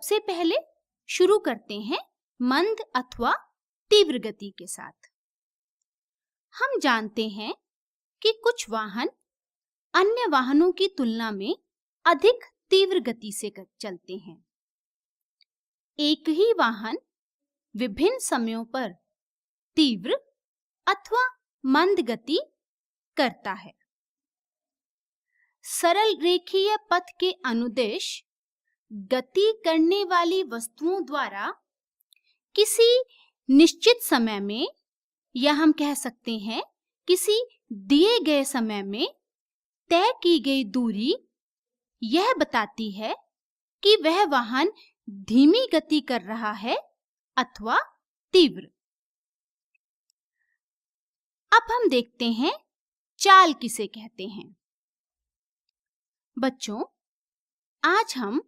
सबसे पहले शुरू करते हैं मंद अथवा तीव्र गति के साथ। हम जानते हैं कि कुछ वाहन अन्य वाहनों की तुलना में अधिक तीव्र गति से चलते हैं। एक ही वाहन विभिन्न समयों पर तीव्र अथवा मंद गति करता है। सरल रेखीय पथ के अनुदिश गति करने वाली वस्तुओं द्वारा किसी निश्चित समय में, या हम कह सकते हैं किसी दिए गए समय में तय की गई दूरी यह बताती है कि वह वाहन धीमी गति कर रहा है अथवा तीव्र। अब हम देखते हैं चाल किसे कहते हैं। बच्चों, आज हम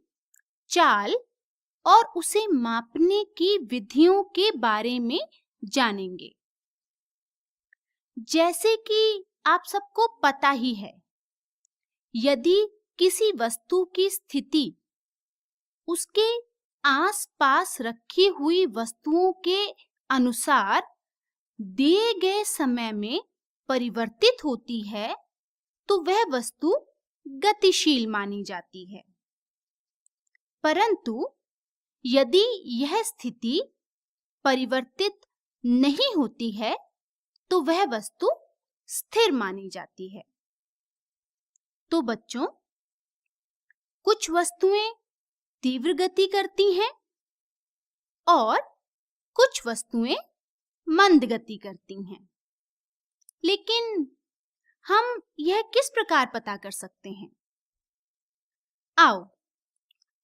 चाल और उसे मापने की विधियों के बारे में जानेंगे। जैसे कि आप सबको पता ही है, यदि किसी वस्तु की स्थिति उसके आसपास रखी हुई वस्तुओं के अनुसार दिए गए समय में परिवर्तित होती है तो वह वस्तु गतिशील मानी जाती है। परंतु यदि यह स्थिति परिवर्तित नहीं होती है तो वह वस्तु स्थिर मानी जाती है। तो बच्चों, कुछ वस्तुएं तीव्र गति करती हैं और कुछ वस्तुएं मंद गति करती हैं। लेकिन हम यह किस प्रकार पता कर सकते हैं? आओ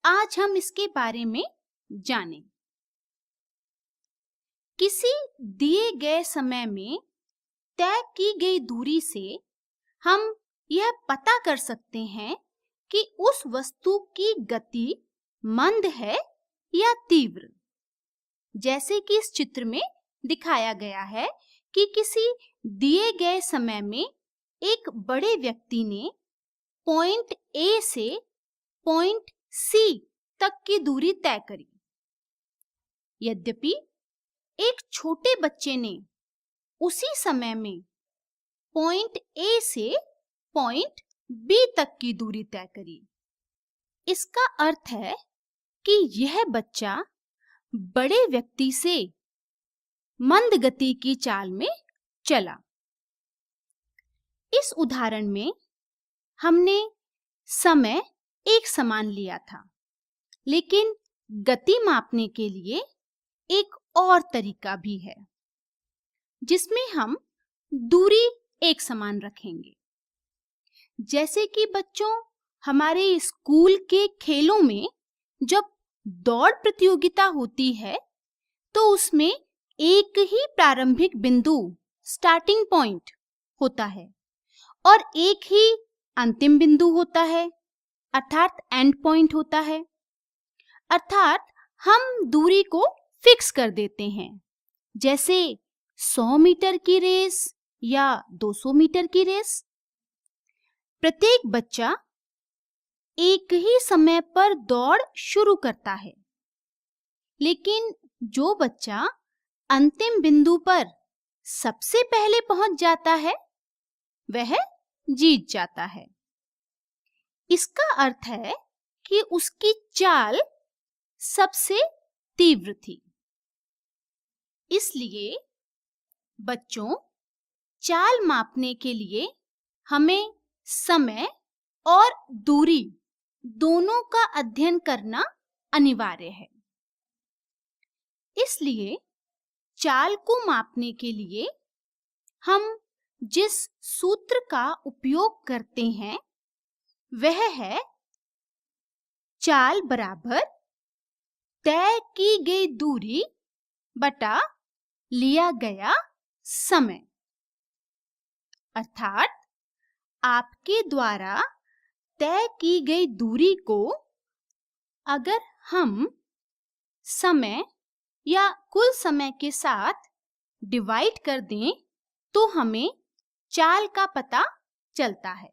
आज हम इसके बारे में जानें। किसी दिए गए समय में तय की गई दूरी से हम यह पता कर सकते हैं कि उस वस्तु की गति मंद है या तीव्र। जैसे कि इस चित्र में दिखाया गया है कि किसी दिए गए समय में एक बड़े व्यक्ति ने पॉइंट ए से पॉइंट सी तक की दूरी तय करी। यद्यपि एक छोटे बच्चे ने उसी समय में पॉइंट ए से पॉइंट बी तक की दूरी तय करी। इसका अर्थ है कि यह बच्चा बड़े व्यक्ति से मंद गति की चाल में चला। इस उदाहरण में हमने समय एक समान लिया था, लेकिन गति मापने के लिए एक और तरीका भी है जिसमें हम दूरी एक समान रखेंगे। जैसे कि बच्चों, हमारे स्कूल के खेलों में जब दौड़ प्रतियोगिता होती है तो उसमें एक ही प्रारंभिक बिंदु स्टार्टिंग पॉइंट होता है और एक ही अंतिम बिंदु होता है अर्थात एंड पॉइंट होता है। अर्थात हम दूरी को फिक्स कर देते हैं। जैसे 100 मीटर की रेस या 200 मीटर की रेस। प्रत्येक बच्चा एक ही समय पर दौड़ शुरू करता है, लेकिन जो बच्चा अंतिम बिंदु पर सबसे पहले पहुंच जाता है वह जीत जाता है। इसका अर्थ है कि उसकी चाल सबसे तीव्र थी। इसलिए बच्चों, चाल मापने के लिए हमें समय और दूरी दोनों का अध्ययन करना अनिवार्य है। इसलिए चाल को मापने के लिए हम जिस सूत्र का उपयोग करते हैं वह है चाल बराबर तय की गई दूरी बटा लिया गया समय। अर्थात आपके द्वारा तय की गई दूरी को अगर हम समय या कुल समय के साथ डिवाइड कर दें तो हमें चाल का पता चलता है।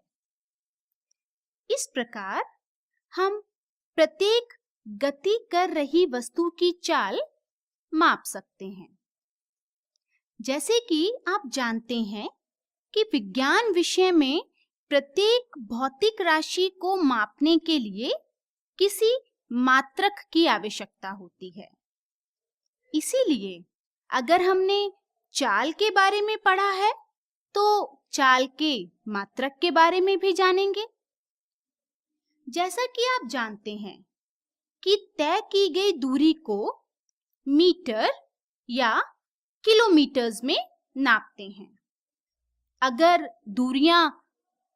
इस प्रकार हम प्रत्येक गति कर रही वस्तु की चाल माप सकते हैं। जैसे कि आप जानते हैं कि विज्ञान विषय में प्रत्येक भौतिक राशि को मापने के लिए किसी मात्रक की आवश्यकता होती है। इसीलिए अगर हमने चाल के बारे में पढ़ा है तो चाल के मात्रक के बारे में भी जानेंगे। जैसा कि आप जानते हैं कि तय की गई दूरी को मीटर या किलोमीटर्स में नापते हैं। अगर दूरियां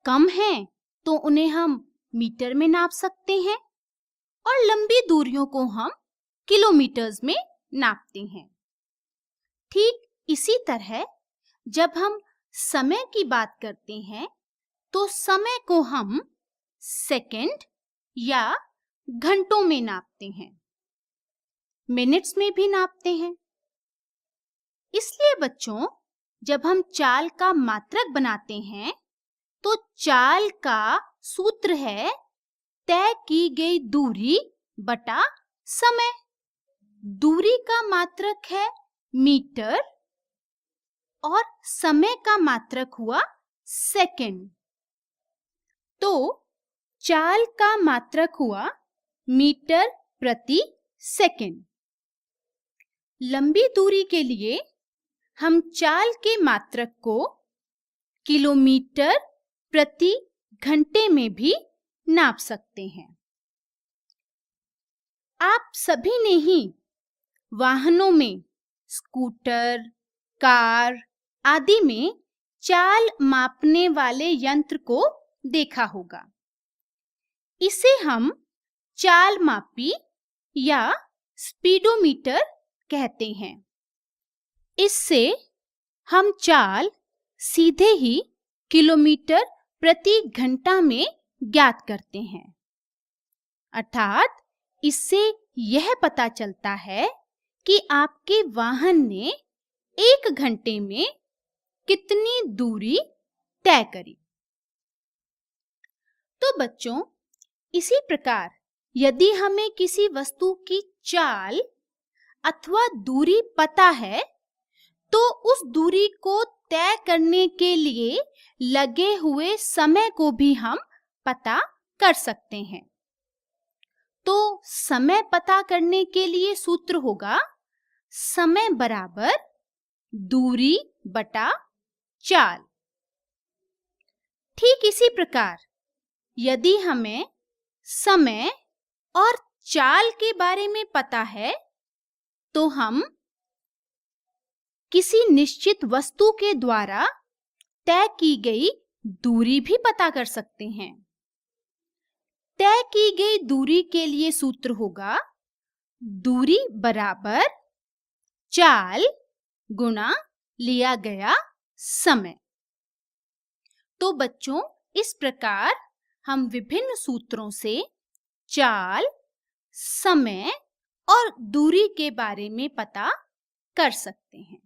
कम हैं तो उन्हें हम मीटर में नाप सकते हैं और लंबी दूरियों को हम किलोमीटर्स में नापते हैं। ठीक इसी तरह जब हम समय की बात करते हैं तो समय को हम सेकंड या घंटों में नापते हैं, मिनट्स में भी नापते हैं। इसलिए बच्चों, जब हम चाल का मात्रक बनाते हैं तो चाल का सूत्र है तय की गई दूरी बटा समय। दूरी का मात्रक है मीटर और समय का मात्रक हुआ सेकंड। तो चाल का मात्रक हुआ मीटर प्रति सेकंड। लंबी दूरी के लिए हम चाल के मात्रक को किलोमीटर प्रति घंटे में भी नाप सकते हैं। आप सभी ने ही वाहनों में, स्कूटर, कार आदि में चाल मापने वाले यंत्र को देखा होगा। इसे हम चाल मापी या स्पीडोमीटर कहते हैं। इससे हम चाल सीधे ही किलोमीटर प्रति घंटा में ज्ञात करते हैं। अर्थात इससे यह पता चलता है कि आपके वाहन ने 1 घंटे में कितनी दूरी तय करी। तो बच्चों, इसी प्रकार यदि हमें किसी वस्तु की चाल अथवा दूरी पता है तो उस दूरी को तय करने के लिए लगे हुए समय को भी हम पता कर सकते हैं। तो समय पता करने के लिए सूत्र होगा समय बराबर दूरी बटा चाल। ठीक इसी प्रकार यदि हमें समय और चाल के बारे में पता है तो हम किसी निश्चित वस्तु के द्वारा तय की गई दूरी भी पता कर सकते हैं। तय की गई दूरी के लिए सूत्र होगा दूरी बराबर चाल गुणा लिया गया समय। तो बच्चों, इस प्रकार हम विभिन्न सूत्रों से चाल, समय और दूरी के बारे में पता कर सकते हैं।